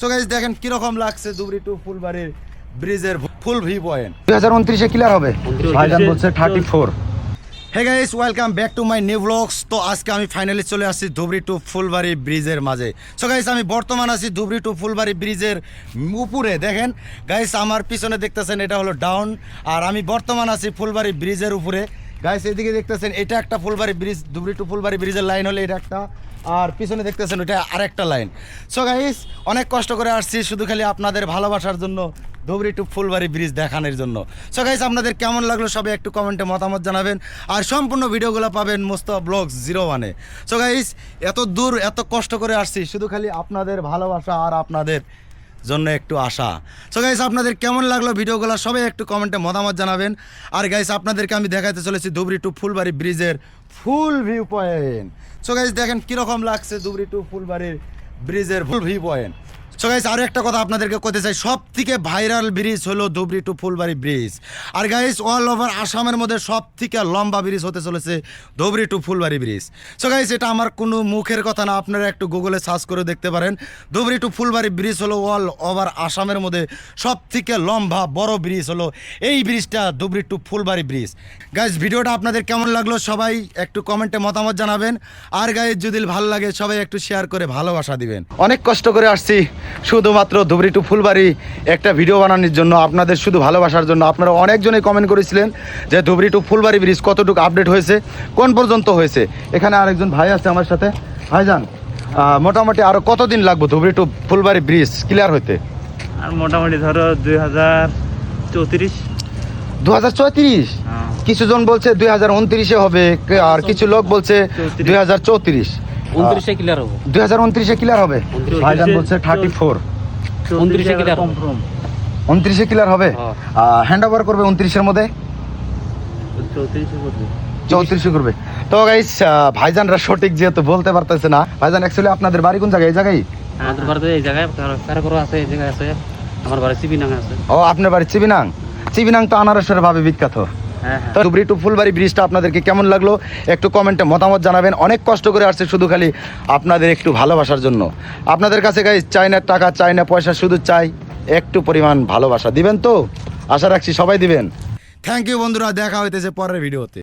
So guys দেখেন কি রকম লাগছে ধুবড়ী টু ফুলবাড়ির ব্রিজের ফুল ভিউ পয়েন্ট 2029 এ ক্লিয়ার হবে ভাইজান বলছে 34। Hey guys welcome back to my new blogs. তো আজকে আমি ফাইনালি চলে আসছি ধুবড়ী টু ফুলবাড়ি ব্রিজের মাঝে। সো গাইস আমি বর্তমান আছি ধুবড়ী টু ফুলবাড়ি ব্রিজের উপরে। দেখেন গাইস আমার পিছনে দেখতেছেন এটা হলো ডাউন, আর আমি বর্তমান আছি ফুলবাড়ি ব্রিজের উপরে। গাইস এদিকে দেখতেছেন এটা একটা ফুলবাড়ি ব্রিজ, ধুবড়ী টু ফুলবাড়ি ব্রিজের লাইন হলে এটা একটা, আর পিছনে দেখতেছেন ওইটা আরেকটা লাইন। সো গাইস অনেক কষ্ট করে আসছি শুধু খালি আপনাদের ভালোবাসার জন্য, ধুবড়ী টু ফুলবাড়ি ব্রিজ দেখানোর জন্য। সো গাইস আপনাদের কেমন লাগলো সবাই একটু কমেন্টে মতামত জানাবেন, আর সম্পূর্ণ ভিডিওগুলো পাবেন মোস্তফা ব্লগস 01-এ। সো গাইস এত দূর এত কষ্ট করে আসছি শুধু খালি আপনাদের ভালোবাসা আর আপনাদের জন্য একটু আশা। সো গাইস আপনাদের কেমন লাগলো ভিডিওগুলো সবাই একটু কমেন্টে মতামত জানাবেন। আর গাইস আপনাদেরকে আমি দেখাতে চলেছি ধুবড়ী টু ফুলবাড়ি ব্রিজের full view point. So guys দেখেন কীরকম লাগছে ধুবড়ী টু ফুলবাড়ির ব্রিজের full view point. So guys আরও একটা কথা আপনাদেরকে বলতে চাই, সব থেকে ভাইরাল ব্রিজ হলো ধুবড়ী টু ফুলবাড়ি ব্রিজ। আর গাইস অল ওভার আসামের মধ্যে সব থেকে লম্বা ব্রিজ হতে চলেছে Dhubri to Phulbari bridge. So guys এটা আমার কোনো মুখের কথা না, আপনারা একটু গুগলে সার্চ করে দেখতে পারেন। ধুবড়ী টু ফুলবাড়ি ব্রিজ হলো অল ওভার আসামের মধ্যে সব থেকে লম্বা বড় ব্রিজ হলো এই ব্রিজটা, Dhubri to Phulbari bridge. Guys ভিডিওটা আপনাদের কেমন লাগলো সবাই একটু কমেন্টে মতামত জানাবেন। আর গাইস যদি ভালো লাগে সবাই একটু শেয়ার করে ভালোবাসা দিবেন। অনেক কষ্ট করে আসছি শুধুমাত্র ধুবড়ী টু ফুলবাড়ি একটা ভিডিও বানানোর জন্য, আপনাদের শুধু ভালোবাসার জন্য। আপনারা অনেকজনই কমেন্ট করেছিলেন যে ধুবড়ী টু ফুলবাড়ি ব্রিজ কতটুকু আপডেট হয়েছে, কোন পর্যন্ত হয়েছে। এখানে আরেকজন ভাই আছে আমার সাথে। ভাইজান মোটামুটি আরো কতদিন লাগবে Dhubri to Phulbari bridge clear হইতে? আর মোটামুটি ধরো 2034। 2034? কিছু জন বলছে 2029-এ হবে, আর কিছু লোক বলছে 2034। 29-এ ক্লিয়ার হবে। 2029-এ ক্লিয়ার হবে ভাইজান বলছে 34। 29-এ ক্লিয়ার হবে। 29-এ ক্লিয়ার হবে, হ্যান্ড ওভার করবে 29-এর মধ্যে, 34-এ করবে। তো গাইস ভাইজানরা সঠিক যেহেতু বলতে পারতেছে না। ভাইজান অ্যাকচুয়ালি আপনাদের বাড়ি কোন জায়গায়? এই জায়গায় আমাদের বাড়িতে এই জায়গায় কারো আছে, এই জায়গায় আছে। আমার বাড়ি চিবিনাং আছে। ও আপনার বাড়ি চিবিনাং? চিবিনাং তো আনারসের ভাবে বিখ্যাত। তো ধুবড়ী টু ফুলবাড়ি ব্রিজটা আপনাদেরকে কেমন লাগলো একটু কমেন্টে মতামত জানাবেন। অনেক কষ্ট করে আসছে শুধু খালি আপনাদের একটু ভালোবাসার জন্য। আপনাদের কাছে গাইস চাই না টাকা, চাই না পয়সা, শুধু চাই একটু পরিমাণ ভালোবাসা। দিবেন তো? আশা রাখছি সবাই দিবেন। থ্যাংক ইউ বন্ধুরা, দেখা হইতেছে পরের ভিডিওতে।